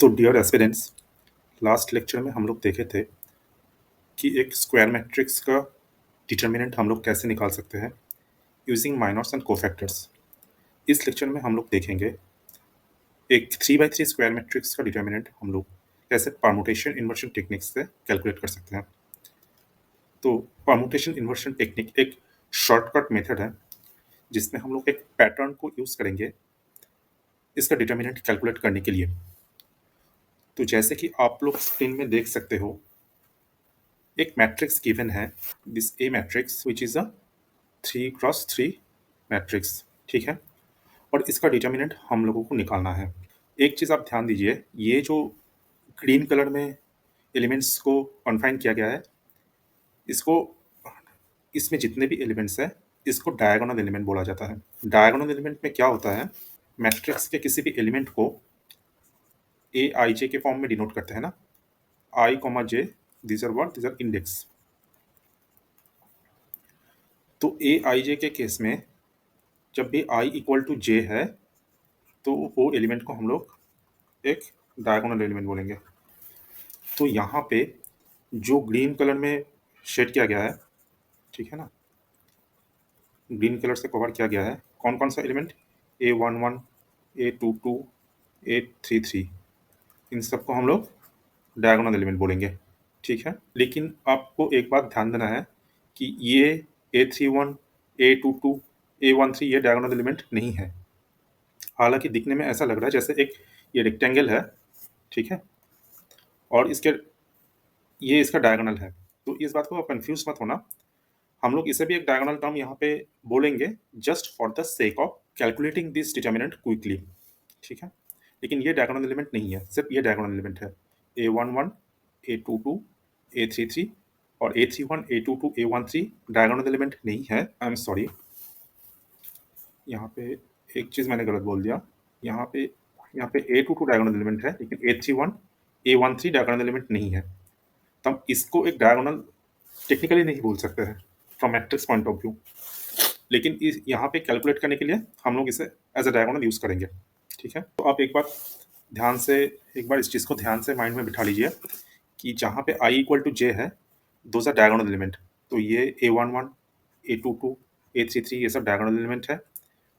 तो dear aspirants, last lecture में हम लोग देखे थे कि एक स्क्वायर मैट्रिक्स का डिटर्मिनेंट हम लोग कैसे निकाल सकते हैं यूजिंग माइनर्स एंड कोफैक्टर्स। इस लेक्चर में हम लोग देखेंगे एक 3 by 3 स्क्वायर मैट्रिक्स का डिटर्मिनेंट हम लोग कैसे परमुटेशन इन्वर्शन टेक्निक से कैलकुलेट कर सकते हैं। तो परमुटेशन इन्वर्शन टेक्निक एक शॉर्टकट मेथड है जिसमें हम लोग एक पैटर्न को यूज करेंगे इसका डिटर्मिनेंट कैलकुलेट करने के लिए। तो जैसे कि आप लोग स्क्रीन में देख सकते हो, एक मैट्रिक्स गिवन है, this A matrix which is a 3 × 3 matrix, ठीक है। और इसका डिटर्मिनेंट हम लोगों को निकालना है। एक चीज़ आप ध्यान दीजिए, ये जो ग्रीन कलर में एलिमेंट्स को कॉन्फाइन किया गया है, इसको इसमें जितने भी एलिमेंट्स हैं इसको डायगोनल एलिमेंट बोला जाता है। डायगोनल एलिमेंट में क्या होता है, मैट्रिक्स के किसी भी एलिमेंट को ए आई जे के फॉर्म में डिनोट करते हैं ना, I comma J, these are what, these are index. तो ए आई जे के केस में जब भी आई इक्वल टू जे है तो वो एलिमेंट को हम लोग एक डायगोनल एलिमेंट बोलेंगे। तो यहाँ पे जो ग्रीन कलर में शेड किया गया है, ठीक है ना, ग्रीन कलर से कवर किया गया है, कौन कौन सा एलिमेंट, A11, A22, A33, इन सबको हम लोग डायगोनल एलिमेंट बोलेंगे, ठीक है। लेकिन आपको एक बात ध्यान देना है कि ये A31, A22, A13 ये डायगोनल एलिमेंट नहीं है। हालांकि दिखने में ऐसा लग रहा है जैसे एक ये रेक्टेंगल है, ठीक है, और ये इसका डायगोनल है। तो इस बात को आप कंफ्यूज मत होना, हम लोग इसे भी एक डायगोनल टर्म यहाँ पे बोलेंगे just for the sake of calculating this determinant quickly, ठीक है। लेकिन ये डायगोनल एलिमेंट नहीं है, सिर्फ ये डायगोनल एलिमेंट है। A11, A22, A33 और A31, A22, A13 diagonal element नहीं है। आई एम सॉरी, यहाँ पे एक चीज़ मैंने गलत बोल दिया। यहाँ पे A22 डायगोनल एलिमेंट है, लेकिन A31, A13 डायगोनल एलिमेंट नहीं है। तो हम इसको एक डायगोनल टेक्निकली नहीं बोल सकते हैं from matrix point of view, लेकिन इस यहाँ पे कैलकुलेट करने के लिए हम लोग इसे एज अ डायगोनल यूज़ करेंगे, ठीक है। तो आप एक बार इस चीज़ को ध्यान से माइंड में बिठा लीजिए कि जहाँ पे आई इक्वल टू जे है, दोज आर डायगोनल एलिमेंट। तो ये A11, A22, A33 ये सब डायगोनल एलिमेंट है,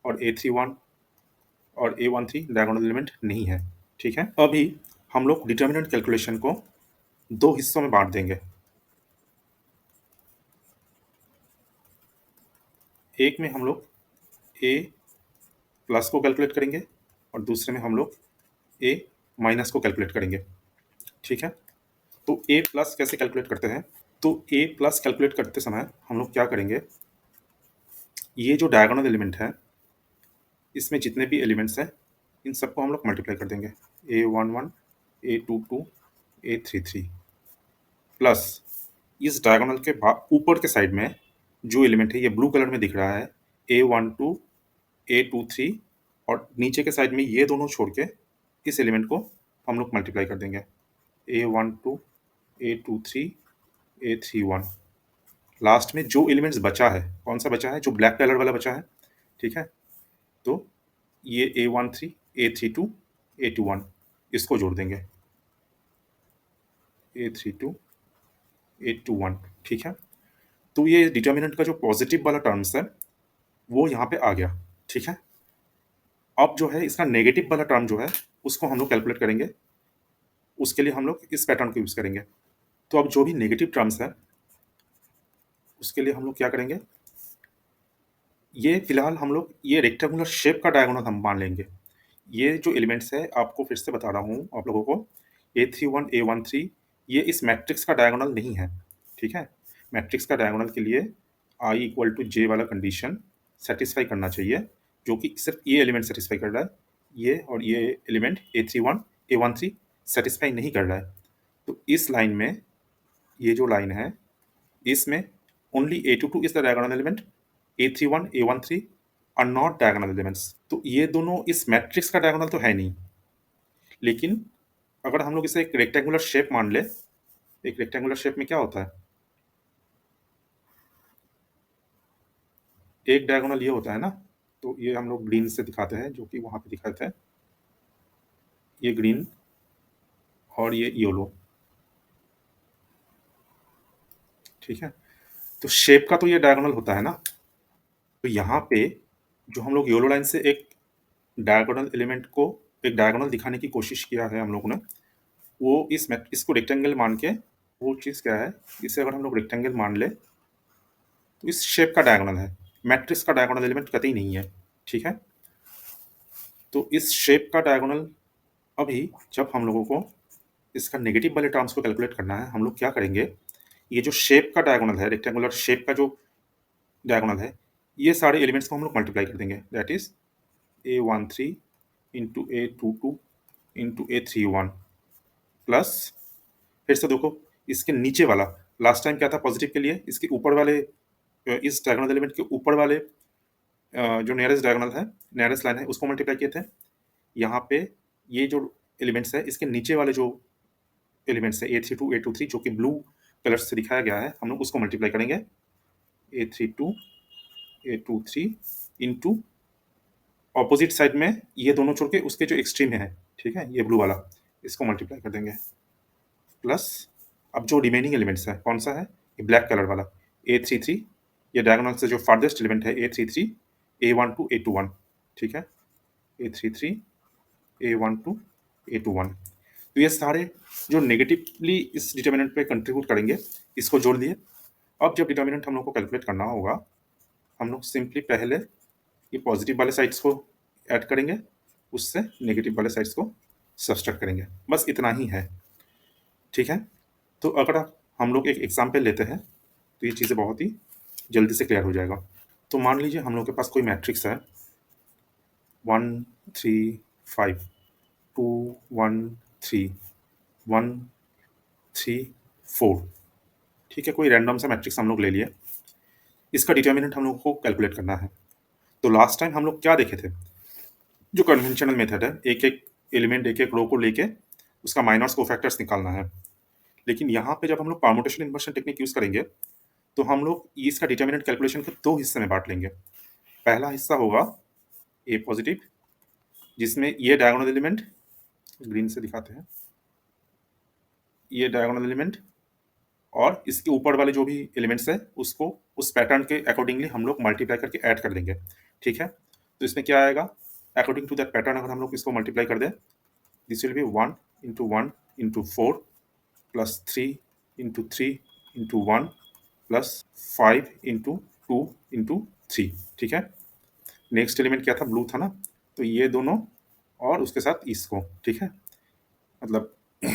और A31 और A13 डायगोनल एलिमेंट नहीं है, ठीक है। अभी हम लोग डिटर्मिनेंट कैलकुलेशन को दो हिस्सों में बांट देंगे। एक में हम लोग ए प्लस को कैलकुलेट करेंगे और दूसरे में हम लोग ए माइनस को कैलकुलेट करेंगे, ठीक है। तो ए प्लस कैसे कैलकुलेट करते हैं, तो ए प्लस कैलकुलेट करते समय हम लोग क्या करेंगे, ये जो डायगोनल एलिमेंट है इसमें जितने भी एलिमेंट्स हैं इन सबको हम लोग मल्टीप्लाई कर देंगे। A11, A22, A33 प्लस इस डायगोनल के ऊपर के साइड में जो एलिमेंट है ये ब्लू कलर में दिख रहा है, A12, A23, और नीचे के साइड में ये दोनों छोड़ के इस एलिमेंट को हम लोग मल्टीप्लाई कर देंगे। A12, A23, A31। लास्ट में जो एलिमेंट्स बचा है, कौन सा बचा है, जो ब्लैक कलर वाला बचा है, ठीक है। तो ये A13, A32, A21 इसको जोड़ देंगे, A32, A21, ठीक है। तो ये डिटर्मिनेंट का जो पॉजिटिव वाला टर्म्स है वो यहाँ पे आ गया, ठीक है। अब जो है इसका नेगेटिव वाला टर्म जो है उसको हम लोग कैलकुलेट करेंगे, उसके लिए हम लोग इस पैटर्न को यूज़ करेंगे। तो अब जो भी नेगेटिव टर्म्स है उसके लिए हम लोग क्या करेंगे, ये फिलहाल हम लोग ये रेक्टेंगुलर शेप का डायगोनल हम मान लेंगे। ये जो एलिमेंट्स है आपको फिर से बता रहा हूँ आप लोगों को, A31, A13 ये इस मैट्रिक्स का डायगोनल नहीं है, ठीक है। मैट्रिक्स का डायगोनल के लिए I इक्वल टू जे वाला कंडीशन सेटिस्फाई करना चाहिए, जो कि सिर्फ ये एलिमेंट सेटिस्फाई कर रहा है, ये और ये एलिमेंट A31, A13 सेटिस्फाई नहीं कर रहा है। तो इस लाइन में, ये जो लाइन है इसमें only A22 is the diagonal element, A31, A13 are not diagonal elements. तो ये दोनों इस मैट्रिक्स का डायगोनल तो है नहीं, लेकिन अगर हम लोग इसे एक रेक्टेंगुलर शेप मान ले, एक रेक्टेंगुलर शेप में क्या होता है, एक डायगोनल ये होता है ना। तो ये हम लोग ग्रीन से दिखाते हैं, जो कि वहां पे दिखाते हैं, ये ग्रीन और ये योलो। ठीक है, तो शेप का तो ये डायगोनल होता है ना, तो यहाँ पे जो हम लोग योलो लाइन से एक डायगोनल एलिमेंट को एक डायगोनल दिखाने की कोशिश किया है हम लोगों ने, वो इसको रेक्टेंगल मान के, वो चीज़ क्या है, इसे अगर हम लोग रेक्टेंगल मान ले तो इस शेप का डायगोनल है, मैट्रिक्स का डायगोनल एलिमेंट कतई नहीं है। ठीक है, तो इस शेप का डायगोनल, अभी जब हम लोगों को इसका नेगेटिव वाले टर्म्स को कैलकुलेट करना है, हम लोग क्या करेंगे, ये जो शेप का डायगोनल है, रेक्टेंगुलर शेप का जो डायगोनल है, ये सारे एलिमेंट्स को हम लोग मल्टीप्लाई कर देंगे, that is A13 into A22 into A31 plus, फिर से देखो इसके नीचे वाला, लास्ट टाइम क्या था पॉजिटिव के लिए, इसके ऊपर वाले इस डायगोनल एलिमेंट के ऊपर वाले जो नियरेस्ट डायगोनल है, नियरेस्ट लाइन है, उसको मल्टीप्लाई किए थे। यहाँ पे ये जो एलिमेंट्स है, इसके नीचे वाले जो एलिमेंट्स है A32 A23 जो कि ब्लू कलर से दिखाया गया है, हम लोग उसको मल्टीप्लाई करेंगे A32 A23 into opposite side में ये दोनों छोड़ के उसके जो एक्सट्रीम में है, ठीक है, ये ब्लू वाला, इसको मल्टीप्लाई कर देंगे प्लस, अब जो रिमेनिंग एलिमेंट्स है कौन सा है, ये ब्लैक कलर वाला A33, ये डायगोनल से जो फार्देस्ट एलिमेंट है A33 A12 A21, ठीक है, A33 A12 A21, तो ये सारे जो नेगेटिवली इस डिटर्मिनेंट पे कंट्रीब्यूट करेंगे, इसको जोड़ दिए। अब जब डिटर्मिनेंट हम लोग को कैलकुलेट करना होगा, हम लोग सिंपली पहले ये पॉजिटिव वाले साइड्स को ऐड करेंगे, उससे नेगेटिव वाले साइड्स को सब्सट्रैक्ट करेंगे, बस इतना ही है। ठीक है, तो अगर हम लोग एक एग्जाम्पल लेते हैं तो ये चीज़ें बहुत ही जल्दी से क्लियर हो जाएगा। तो मान लीजिए हम लोग के पास कोई मैट्रिक्स है 1 3 5 2 1 3 1 3 4, ठीक है, कोई रैंडम सा मैट्रिक्स हम लोग ले लिए, इसका डिटर्मिनेंट हम लोग को कैलकुलेट करना है। तो लास्ट टाइम हम लोग क्या देखे थे, जो कन्वेंशनल मेथड है, एक एक एलिमेंट एक एक रो को लेके उसका माइनर्स कोफैक्टर्स निकालना है। लेकिन यहाँ पे जब हम लोग परमुटेशन इन्वर्शन टेक्निक यूज करेंगे, तो हम लोग इसका डिटर्मिनेंट कैलकुलेशन को दो हिस्से में बांट लेंगे। पहला हिस्सा होगा ए पॉजिटिव, जिसमें ये डायगोनल एलिमेंट, ग्रीन से दिखाते हैं, ये डायगोनल एलिमेंट और इसके ऊपर वाले जो भी एलिमेंट्स है उसको उस पैटर्न के अकॉर्डिंगली हम लोग मल्टीप्लाई करके ऐड कर देंगे। ठीक है, तो इसमें क्या आएगा, अकॉर्डिंग टू दैट पैटर्न अगर हम लोग इसको मल्टीप्लाई कर दें, this will B 1 into 4 plus 3 into 3 into 1 plus 5 into 2 into 3। ठीक है, नेक्स्ट एलिमेंट क्या था, ब्लू था ना, तो ये दोनों और उसके साथ इसको, ठीक है, मतलब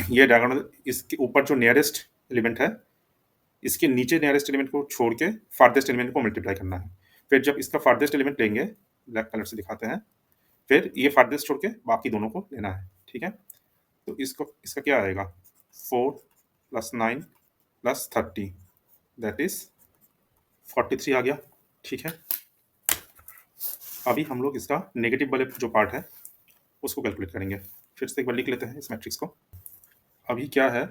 ये डायगोनल, इसके ऊपर जो नियरेस्ट एलिमेंट है, इसके नीचे नियरेस्ट एलिमेंट को छोड़ के फार्देस्ट एलिमेंट को मल्टीप्लाई करना है। फिर जब इसका फार्देस्ट एलिमेंट लेंगे, ब्लैक कलर से दिखाते हैं, फिर ये फार्देस्ट छोड़ के बाकी दोनों को लेना है। ठीक है, तो इसको इसका क्या आएगा, 4 प्लस 9 प्लस 30, दैट इज 43 आ गया। ठीक है, अभी हम लोग इसका नेगेटिव वाले जो पार्ट है उसको कैलकुलेट करेंगे। फिर से एक बार लिख लेते हैं इस मैट्रिक्स को। अभी क्या है,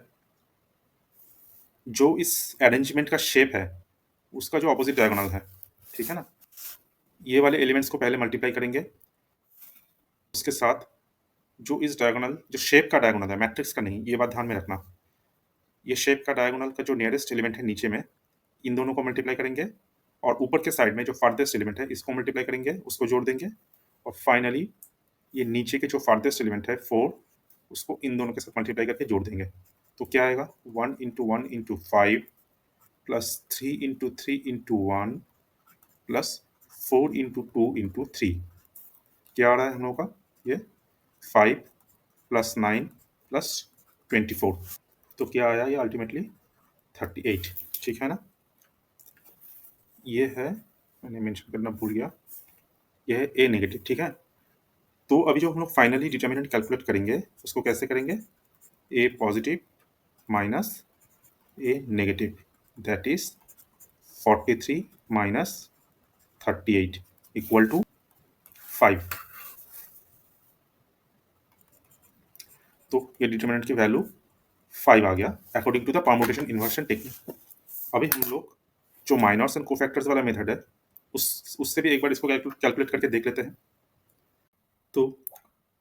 जो इस अरेंजमेंट का शेप है उसका जो ऑपोजिट डायगोनल है, ठीक है ना, ये वाले एलिमेंट्स को पहले मल्टीप्लाई करेंगे, उसके साथ जो इस डायगोनल, जो शेप का डायगोनल है, मैट्रिक्स का नहीं, ये बात ध्यान में रखना, ये शेप का डायगोनल का जो नियरेस्ट एलिमेंट है नीचे में, इन दोनों को मल्टीप्लाई करेंगे, और ऊपर के साइड में जो फार्देस्ट एलिमेंट है इसको मल्टीप्लाई करेंगे, उसको जोड़ देंगे, और फाइनली ये नीचे के जो फार्देस्ट एलिमेंट है 4, उसको इन दोनों के साथ मल्टीप्लाई करके जोड़ देंगे। तो क्या आएगा, 1 into 5 plus 3 into 3 into 1 plus 4 into 2 into 3, क्या आ रहा है हम लोग का, ये 5 प्लस 9 प्लस 24, तो क्या आया ये अल्टीमेटली 38। ठीक है ना, ये है, मैंने मेंशन करना भूल गया, ये है ए नेगेटिव। ठीक है, तो अभी जो हम लोग फाइनली डिटर्मिनेंट कैलकुलेट करेंगे उसको कैसे करेंगे, A positive minus A negative, that is 43 minus 38 equal to 5। तो ये डिटर्मिनेंट की वैल्यू 5 आ गया according to the permutation inversion technique. अभी हम लोग जो माइनर्स एंड कोफैक्टर्स वाला मेथड है उससे भी एक बार इसको कैलकुलेट करके देख लेते हैं। तो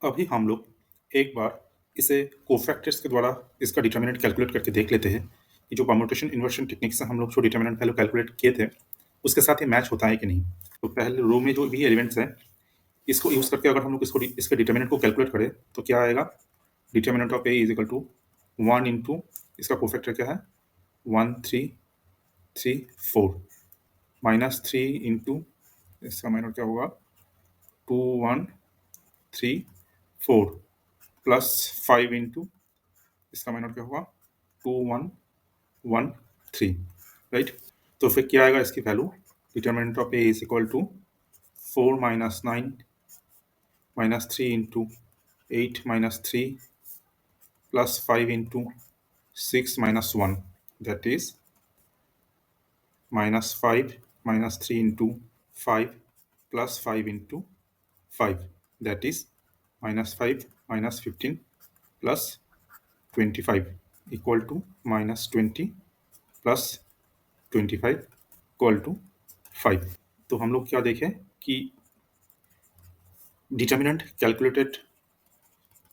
अभी हम लोग एक बार इसे कोफैक्टर्स के द्वारा इसका डिटर्मिनेंट कैलकुलेट करके देख लेते हैं कि जो परम्यूटेशन इन्वर्शन टेक्निक से हम लोग जो डिटर्मिनेंट वैल्यू कैलकुलेट किए थे उसके साथ ये मैच होता है कि नहीं। तो पहले रो में जो भी एलिमेंट्स हैं इसको यूज़ करके अगर हम लोग इसके डिटर्मिनेंट को कैलकुलेट करें तो क्या आएगा, determinant of A is equal to 1 into इसका कोफैक्टर क्या है 1 3 3 4 माइनस 3 इंटू इसका माइनर क्या होगा 2 1 3 4 प्लस 5 इंटू इसका माइनर क्या होगा 2 1 1 3, राइट। तो फिर क्या आएगा इसकी value, determinant of A is equal to 4 minus 9 minus 3 into 8 minus 3 plus 5 into 6 minus 1, that is minus 5 minus 3 into 5 plus 5 into 5, that is minus 5 minus 15 plus 25 equal to minus 20 plus 25 equal to 5। तो हम लोग क्या देखें कि determinant calculated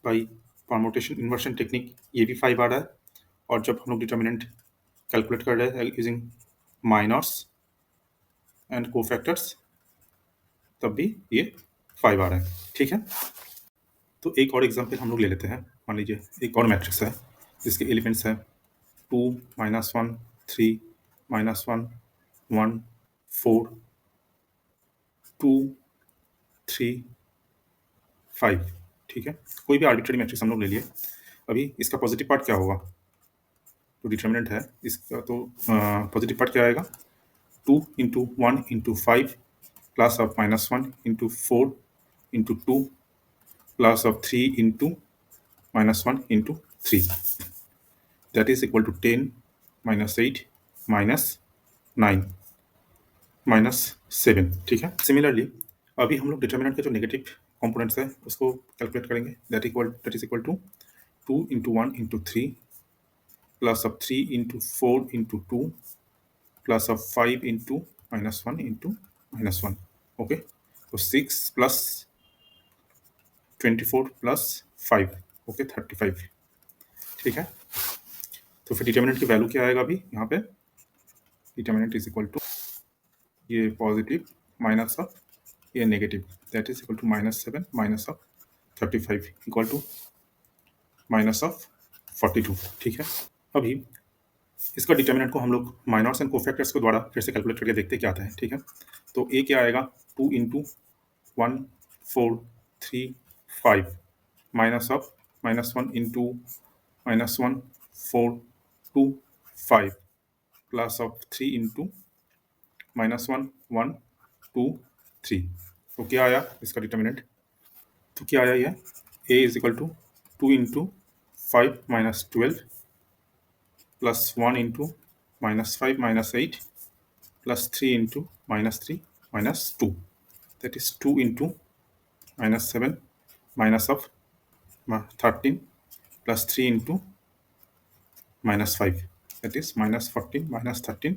by permutation inversion technique ये भी 5 आ रहा है, और जब हम लोग डिटर्मिनेंट कैलकुलेट कर रहे हैं यूजिंग माइनर्स एंड कोफैक्टर्स तब भी ये 5 आ रहा है, ठीक है। तो एक और एग्जांपल हम लोग ले लेते हैं। मान लीजिए एक और मैट्रिक्स है जिसके एलिमेंट्स हैं 2 माइनस 1 3 माइनस 1 1 4 2 3 5, ठीक है। कोई भी आर्बिट्रेरी मैट्रिक्स हम लोग ले लिए। अभी इसका पॉजिटिव पार्ट क्या होगा, तो डिटर्मिनेंट है इसका, तो पॉजिटिव पार्ट क्या आएगा 2 into 1 into 5 plus of minus 1 into 4 into 2 plus of 3 into minus 1 into 3, that is equal to 10 minus 8 minus 9 minus 7, ठीक है। सिमिलरली अभी हम लोग डिटर्मिनेंट के जो नेगेटिव कंपोनेंट्स है उसको कैलकुलेट करेंगे, that is equal to 2 into 1 into 3 plus of 3 into 4 into 2 plus of 5 into minus 1 into minus 1, okay. तो 6 प्लस 24 प्लस 5, ओके 35, ठीक है। तो फिर डिटर्मिनेंट की वैल्यू क्या आएगा अभी यहाँ पे, डिटर्मिनेंट इज इक्वल टू ये पॉजिटिव माइनस ऑफ ये negative, that is equal to minus 7 minus of 35 equal to minus of 42, ठीक है। अभी इसका डिटर्मिनेंट को हम लोग माइनर्स एंड कोफैक्टर्स के द्वारा फिर से कैलकुलेट करके देखते क्या आता है, ठीक है। तो ए क्या आएगा 2 into 1 4 3 5 minus of minus 1 into minus 1 4 2 5 plus of 3 into minus 1 1 2 3। तो क्या आया इसका डिटर्मिनेंट, तो क्या आया ये A is equal to 2 into 5 minus 12 plus 1 into minus 5 minus 8 plus 3 into minus 3 minus 2, that is 2 into minus 7 minus of 13 plus 3 into minus 5, that is minus 14 minus 13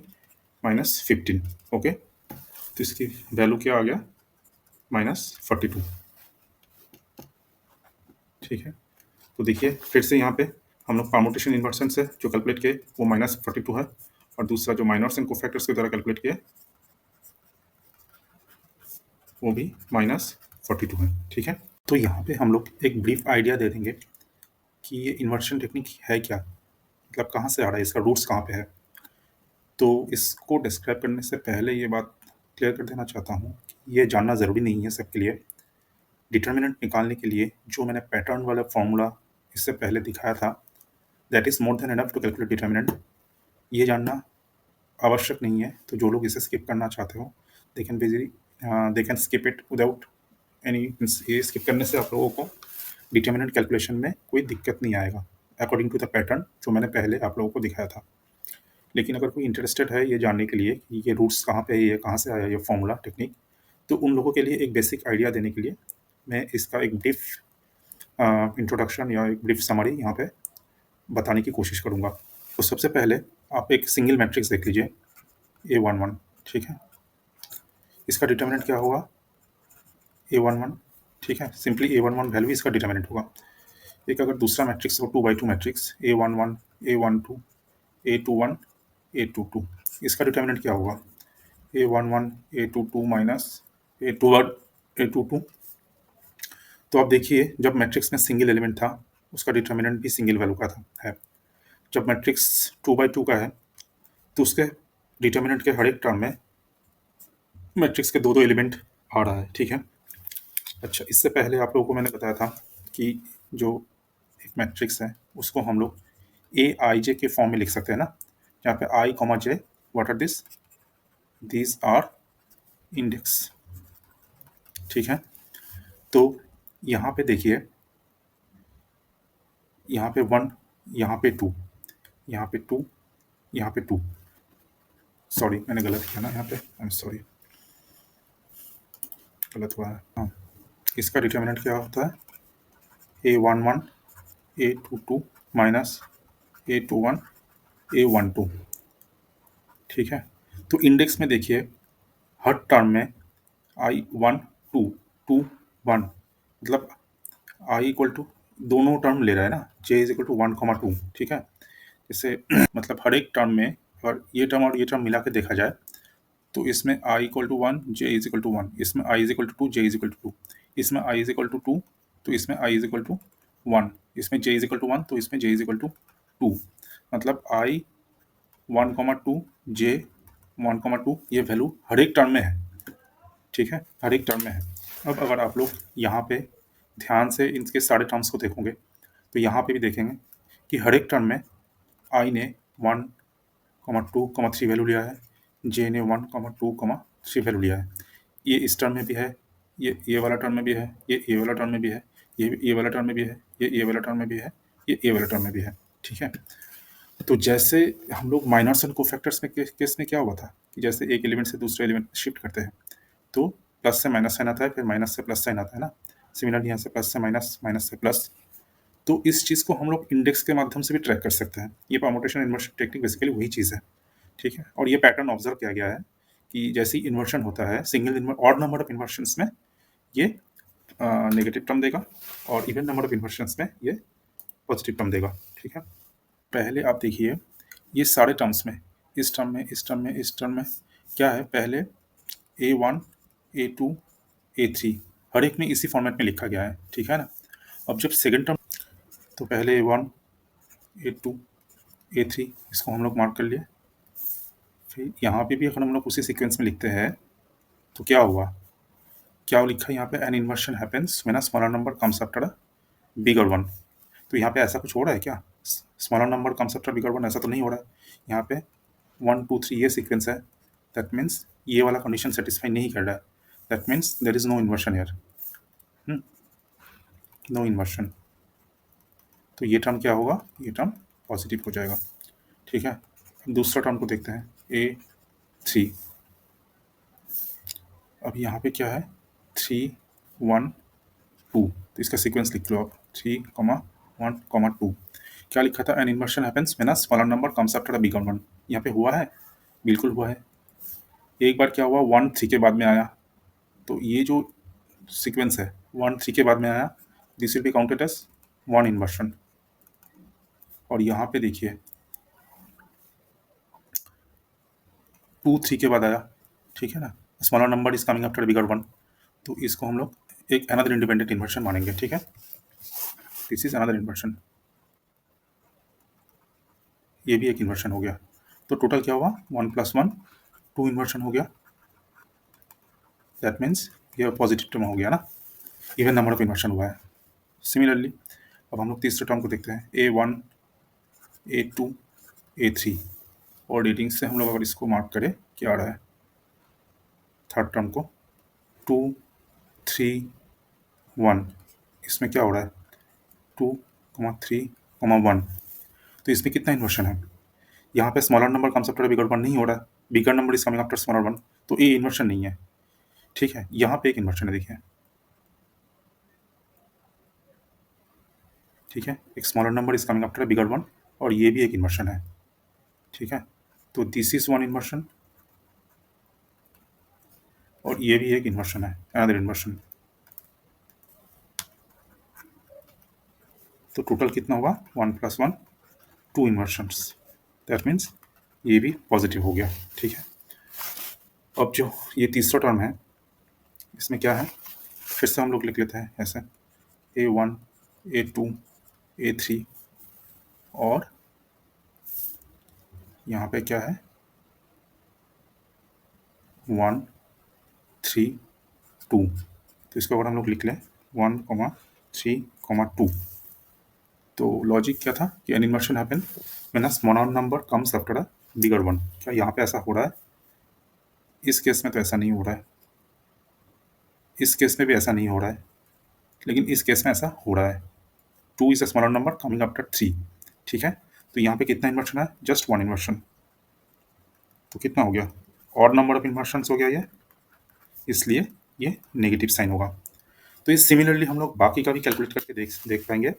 minus 15, okay. तो इसकी वैल्यू क्या आ गया -42, ठीक है। तो देखिए फिर से यहाँ पे हम लोग परम्यूटेशन इन्वर्सन से जो कैलकुलेट किए वो -42 है, और दूसरा जो माइनर्स एंड कोफैक्टर्स के द्वारा कैलकुलेट किए वो भी -42 है, ठीक है। तो यहाँ पे हम लोग एक ब्रीफ आइडिया दे देंगे कि ये इन्वर्शन टेक्निक है क्या, मतलब कहाँ से आ रहा है, इसका रूट्स कहाँ पे है। तो इसको डिस्क्राइब करने से पहले ये बात क्लियर कर देना चाहता हूँ कि ये जानना ज़रूरी नहीं है सबके लिए। डिटर्मिनेंट निकालने के लिए जो मैंने पैटर्न वाला फॉर्मूला इससे पहले दिखाया था, that is more than enough to calculate determinant. ये जानना आवश्यक नहीं है, तो जो लोग इसे स्किप करना चाहते हो they can skip it without any. ये स्किप करने से आप लोगों को डिटर्मिनेंट कैलकुलेशन में कोई दिक्कत नहीं आएगा अकॉर्डिंग टू द पैटर्न जो मैंने पहले आप लोगों को दिखाया था। लेकिन अगर कोई इंटरेस्टेड है ये जानने के लिए कि ये रूट्स कहाँ पे है, ये कहाँ से आया ये फॉर्मूला टेक्निक, तो उन लोगों के लिए एक बेसिक आइडिया देने के लिए मैं इसका एक ब्रीफ इंट्रोडक्शन या एक ब्रीफ समरी यहाँ पे बताने की कोशिश करूँगा। तो सबसे पहले आप एक सिंगल मैट्रिक्स देख लीजिए A11, ठीक है। इसका डिटर्मिनेंट क्या होगा A11, ठीक है। सिंपली A11 वैल्यू इसका डिटर्मिनेंट होगा। एक अगर दूसरा मैट्रिक्स हो 2 by 2 matrix A11 A12 A21 A22, इसका डिटर्मिनेंट क्या होगा? A11 A22 minus A21 A22। तो आप देखिए जब मैट्रिक्स में सिंगल एलिमेंट था उसका डिटर्मिनेंट भी सिंगल वैल्यू का था है। जब मैट्रिक्स 2 by 2 का है तो उसके डिटर्मिनेंट के हर एक टर्म में मैट्रिक्स के दो दो एलिमेंट आ रहा है, ठीक है। अच्छा, इससे पहले आप लोगों को मैंने बताया था कि जो एक मैट्रिक्स है उसको हम लोग ए आई जे के फॉर्म में लिख सकते हैं ना। यहाँ पे I comma J, what are this? These are index, ठीक है। तो यहाँ पे देखिए, यहाँ पे 1, यहाँ पे 2, यहाँ पे 2, यहाँ पे 2। सॉरी मैंने गलत किया ना, यहाँ पे आई एम सॉरी, गलत हुआ है। हाँ, इसका डिटर्मिनेंट क्या होता है? A11 A22 minus A21 A12, ठीक है। तो इंडेक्स में देखिए हर टर्म में I1 2 2 1, मतलब आई इक्वल टू दोनों टर्म ले रहा है ना, जे इज इक्वल टू 1, 2, ठीक है। जैसे मतलब हर एक टर्म में अगर ये टर्म और ये टर्म मिला के देखा जाए तो इसमें I equal to 1 J is equal to 1, इसमें I is equal to 2 J is equal to 2, इसमें आई इज इक्वल टू 2 तो इसमें आई इज इक्वल टू 1, इसमें जे इज इक्वल टू 1 तो इसमें जे इज इक्वल टू 2। मतलब आई 1, 2 जे 1, 2 ये वैल्यू हर एक टर्म में है, ठीक है, हर एक टर्म में है। अब अगर आप लोग यहाँ पे ध्यान से इनके सारे टर्म्स को देखोगे तो यहाँ पे भी देखेंगे कि हर एक टर्म में आई ने 1, 2, 3 वैल्यू लिया है, जे ने 1, 2, 3 वैल्यू लिया है। ये इस टर्म में भी है, ये वाला टर्म में भी है, ये वाला टर्म में भी है, ये वाला टर्म में भी है, ये वाला टर्म में भी है, ये वाला टर्म में भी है, ठीक है। तो जैसे हम लोग माइनर्स एंड कोफैक्टर्स में केस में क्या हुआ था कि जैसे एक एलिमेंट से दूसरे एलिमेंट शिफ्ट करते हैं तो प्लस से माइनस साइन आता है, फिर माइनस से प्लस साइन आता है ना। सिमिलरली यहाँ से प्लस से माइनस, माइनस से प्लस। तो इस चीज़ को हम लोग इंडेक्स के माध्यम से भी ट्रैक कर सकते हैं। ये परमुटेशन इन्वर्शन टेक्निक बेसिकली वही चीज़ है, ठीक है। और ये पैटर्न ऑब्जर्व किया गया है कि जैसे ही इन्वर्शन होता है सिंगल ऑड नंबर ऑफ इन्वर्शंस में ये नेगेटिव टर्म देगा और इवन नंबर ऑफ इन्वर्शंस में ये पॉजिटिव टर्म देगा, ठीक है। पहले आप देखिए ये सारे टर्म्स में, इस टर्म में, इस टर्म में, इस टर्म में क्या है, पहले A1 A2 A3 हर एक में इसी फॉर्मेट में लिखा गया है, ठीक है ना। अब जब सेकंड टर्म, तो पहले A1 A2 A3 इसको हम लोग मार्क कर लिए, फिर यहाँ पे भी अगर हम लोग उसी सीक्वेंस में लिखते हैं तो क्या हुआ, क्या लिखा है यहाँ पे? An inversion happens when a smaller number comes after a bigger one. तो यहाँ पे ऐसा कुछ हो रहा है क्या? Smaller number comes after bigger one, ऐसा तो नहीं हो रहा है। यहाँ पे 1, 2, 3 ये सीक्वेंस है, दैट मीन्स ये वाला कंडीशन सेटिस्फाई नहीं कर रहा है, that means there is no inversion here, no inversion. तो ये टर्म क्या होगा? ये टर्म पॉजिटिव हो जाएगा, ठीक है। दूसरा टर्म को देखते हैं A3। अब यहाँ पे क्या है? 3, 1, 2, तो इसका सीक्वेंस लिख लो आप, 3, 1, 2। क्या लिखा था? An inversion happens when a smaller number comes after a bigger one. यहाँ पे हुआ है, बिल्कुल हुआ है। एक बार क्या हुआ, 1, 3 के बाद में आया, तो ये जो सीक्वेंस है 1, 3 के बाद में आया, this will be counted as one inversion. और यहाँ पे देखिए 2, 3 के बाद आया, ठीक है ना, smaller number is coming after bigger one, तो इसको हम लोग एक अनदर इंडिपेंडेंट इन्वर्शन मानेंगे, ठीक है। दिस इज अनदर इन्वर्शन, ये भी एक इन्वर्शन हो गया। तो टोटल क्या हुआ? 1 + 1 2 इन्वर्शन हो गया, दैट मीन्स ये पॉजिटिव टर्म हो गया ना, इवन नंबर ऑफ इन्वर्शन हुआ है। सिमिलरली अब हम लोग तीसरे टर्म को देखते हैं, A1 A2 A3, और रेटिंग से हम लोग अगर इसको मार्क करें क्या आ रहा है थर्ड टर्म को, 2, 3, 1, इसमें क्या हो रहा है 2, 3, 1। तो इसमें कितना इन्वर्शन है? यहाँ पे smaller number comes after bigger one नहीं हो रहा है, bigger number is coming after smaller one, तो ये इन्वर्शन नहीं है, ठीक है। यहाँ पे एक इन्वर्शन है, देखिए, ठीक है, एक smaller number is coming after bigger one, और ये भी एक इन्वर्शन है, ठीक है। तो दिस इज वन इन्वर्शन और ये भी एक इन्वर्शन है, अनदर इन्वर्शन। तो टोटल कितना होगा 1 + 1 2 इन्वर्शंस, दैट मीन्स ये भी पॉजिटिव हो गया। ठीक है, अब जो ये तीसरा टर्म है इसमें क्या है, फिर से हम लोग लिख लेते हैं ऐसे A1 A2 A3 और यहाँ पे क्या है 1 3 2, तो इसको अगर हम लोग लिख लें 1 3 2, तो लॉजिक क्या था कि an inversion happen when a smaller number comes after a bigger one. क्या यहाँ पे ऐसा हो रहा है? इस केस में तो ऐसा नहीं हो रहा है, इस केस में भी ऐसा नहीं हो रहा है, लेकिन इस केस में ऐसा हो रहा है। 2 is a smaller number coming after 3। ठीक है, तो यहाँ पे कितना इन्वर्शन है? Just 1 inversion. तो कितना हो गया? ऑड नंबर ऑफ इन्वर्शंस हो गया ये, इसलिए ये नेगेटिव साइन होगा। तो ये सिमिलरली हम लोग बाकी का भी कैलकुलेट करके देख पाएंगे।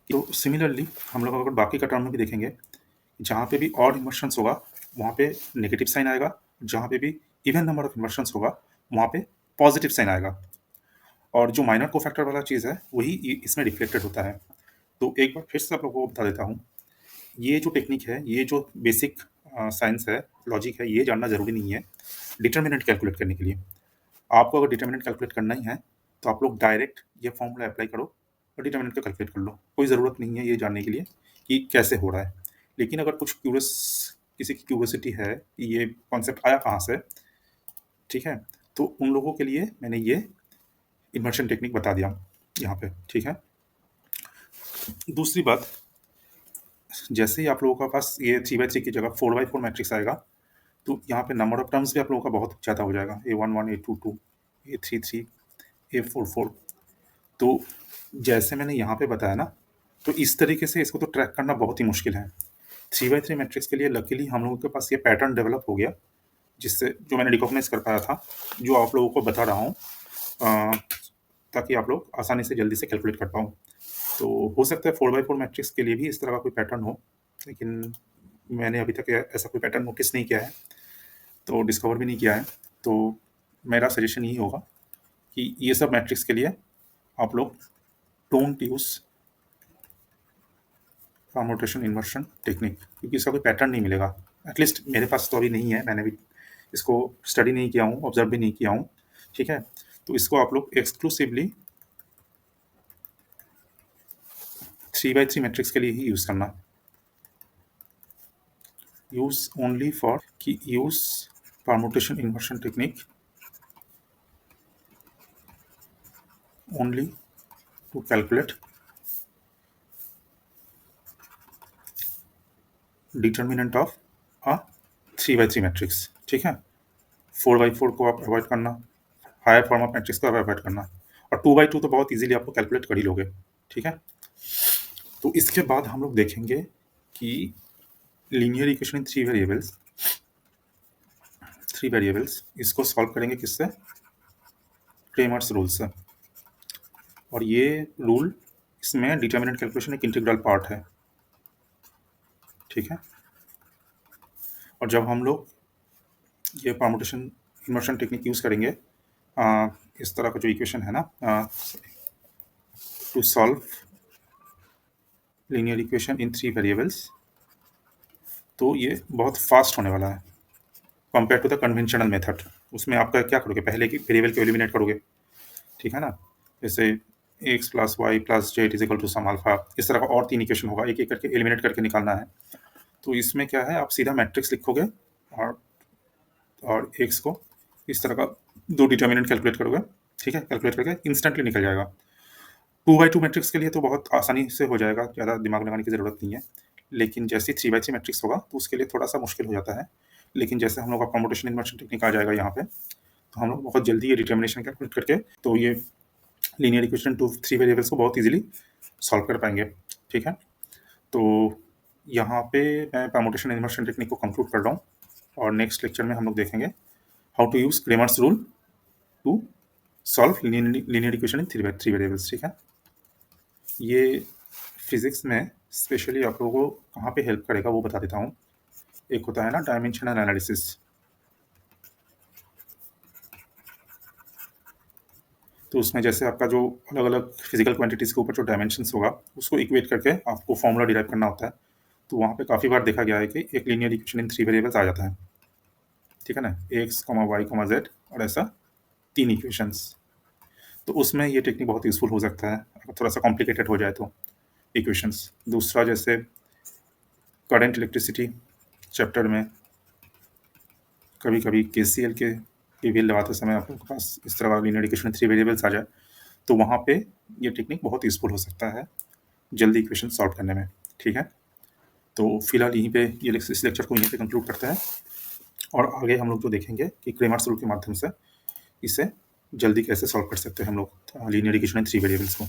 तो सिमिलरली हम लोग अगर बाकी का टर्म में भी देखेंगे, जहाँ पे भी ऑड इन्वर्शंस होगा वहाँ पे नेगेटिव साइन आएगा, जहाँ पे भी इवन नंबर ऑफ इन्वर्शंस होगा वहाँ पे पॉजिटिव साइन आएगा, और जो माइनर कोफैक्टर वाला चीज़ है वही इसमें रिफ्लेक्टेड होता है। तो एक बार फिर से आप लोगों को बता देता हूँ, ये जो टेक्निक है, ये जो बेसिक साइंस है, लॉजिक है, ये जानना ज़रूरी नहीं है डिटर्मिनेंट कैलकुलेट करने के लिए। आपको अगर डिटर्मिनेंट कैलकुलेट करना ही है तो आप लोग डायरेक्ट ये फॉर्मूला अप्लाई करो और डिटर्मिनेंट को कैलकुलेट कर लो, कोई ज़रूरत नहीं है ये जानने के लिए कि कैसे हो रहा है। लेकिन अगर कुछ किसी की क्यूरियोसिटी है कि ये कॉन्सेप्ट आया कहाँ से, ठीक है, तो उन लोगों के लिए मैंने ये इन्वर्शन टेक्निक बता दिया यहाँ पे। ठीक है, दूसरी बात, जैसे ही आप लोगों के पास ये 3/3 की जगह 4/4 मैट्रिक्स आएगा, तो यहाँ पे नंबर ऑफ टर्म्स भी आप लोगों का बहुत ज़्यादा हो जाएगा, A11 A22 A33 A44। तो जैसे मैंने यहाँ पे बताया ना, तो इस तरीके से इसको तो ट्रैक करना बहुत ही मुश्किल है। 3/3 मैट्रिक्स के लिए लकीली हम लोगों के पास ये पैटर्न डेवलप हो गया, जिससे जो मैंने रिकॉग्नाइज कर पाया था, जो आप लोगों को बता रहा हूँ, ताकि आप लोग आसानी से जल्दी से कैलकुलेट कर पाऊँ। तो हो सकता है 4/4 मैट्रिक्स के लिए भी इस तरह का कोई पैटर्न हो, लेकिन मैंने अभी तक ऐसा कोई पैटर्न नोटिस नहीं किया है, तो डिस्कवर भी नहीं किया है। तो मेरा सजेशन यही होगा कि ये सब मैट्रिक्स के लिए आप लोग don't use permutation inversion technique, क्योंकि इसका कोई पैटर्न नहीं मिलेगा। एटलीस्ट मेरे पास तो अभी नहीं है, मैंने भी इसको स्टडी नहीं किया हूँ, ऑब्जर्व भी नहीं किया हूँ। ठीक है, तो इसको आप लोग एक्सक्लूसिवली 3/3 मैट्रिक्स के लिए ही यूज़ करना, यूज़ ओनली फॉर कि use permutation inversion technique only to calculate determinant of a 3/3 matrix. ठीक है, 4/4 को आप अवॉइड करना, हायर फॉर्म ऑफ मैट्रिक्स को अवॉइड करना, और 2/2 तो बहुत इजीली आपको कैलकुलेट कर ही लोगे। ठीक है, तो इसके बाद हम लोग देखेंगे कि लीनियर इक्वेशन इन 3 वेरिएबल्स इसको सॉल्व करेंगे किससे? क्रेमर्स रूल से। और ये रूल, इसमें डिटर्मिनेंट कैलकुलेशन एक इंटीग्रल पार्ट है। ठीक है, और जब हम लोग ये परम्यूटेशन इन्वर्शन टेक्निक यूज़ करेंगे, इस तरह का जो इक्वेशन है ना, to solve linear equation in 3 variables, तो ये बहुत फास्ट होने वाला है compare to the conventional method. उसमें आपका क्या करोगे, पहले की वेरिएबल को एलिमिनेट करोगे, ठीक है ना, जैसे x + y + z = सम अल्फा, इस तरह का और 3 इक्वेशन होगा, एक एक करके एलिमिनेट करके निकालना है। तो इसमें क्या है, आप सीधा मैट्रिक्स लिखोगे और x को इस तरह का 2 डिटर्मिनेंट कैलकुलेट करोगे। ठीक है, कैलकुलेट करके इंस्टेंटली निकल जाएगा। 2/2 मैट्रिक्स के लिए तो बहुत आसानी से हो जाएगा, ज़्यादा दिमाग लगाने की ज़रूरत नहीं है। लेकिन जैसे ही 3/3 मैट्रिक्स होगा तो उसके लिए थोड़ा सा मुश्किल हो जाता है। लेकिन जैसे हम लोग का परम्यूटेशन इन्वर्शन टेक्निक आ जाएगा यहाँ पे, तो हम लोग बहुत जल्दी ये डिटर्मिनेशन कैलकुलेट करके तो ये लीनियर इक्वेशन टू 3 वेरिएबल्स को बहुत इजीली सॉल्व कर पाएंगे। ठीक है, तो यहाँ पे मैं परम्यूटेशन इन्वर्शन टेक्निक को कंक्लूड कर रहा हूँ, और नेक्स्ट लेक्चर में हम लोग देखेंगे how to use Cramer's rule to solve linear equation in 3 variables. ठीक है, ये फिजिक्स में स्पेशली आप लोगों को कहाँ पे हेल्प करेगा वो बता देता हूँ। एक होता है ना डायमेंशनल एनालिसिस, तो उसमें जैसे आपका जो अलग-अलग फिज़िकल क्वांटिटीज़ के ऊपर जो डायमेंशंस होगा, उसको इक्वेट करके आपको फ़ॉर्मूला डिराइव करना होता है। तो वहाँ पे काफ़ी बार देखा गया है कि एक लीनियर इक्वेशन इन 3 वेरिएबल्स आ जाता है। ठीक है ना? एक्स, वाई, ज़ेड और ऐसा 3 इक्वेशंस। तो उसमें ये टेक्निक बहुत यूज़फुल हो सकता है, अगर थोड़ा-सा कॉम्प्लिकेटेड हो जाए तो इक्वेशंस। दूसरा जैसे करंट इलेक्ट्रिसिटी चैप्टर में कभी-कभी केसीएल के केवीएल लगाते समय आप लोगों के पास इस तरह का लीनियर इक्वेशन 3 वेरिएबल्स आ जाए, तो वहाँ पे ये टेक्निक बहुत यूज़फुल हो सकता है, जल्दी इक्वेशन सॉल्व करने में। ठीक है? तो फिलहाल यहीं पे इस लेक्चर को यहीं पे कंक्लूड करते हैं और आगे हम लोग जो देखेंगे कि क्रेमर्स रूल के माध्यम से इसे जल्दी कैसे सॉल्व कर सकते हैं हम लोग लीनियर इक्वेशन इन 3 वेरिएबल्स को।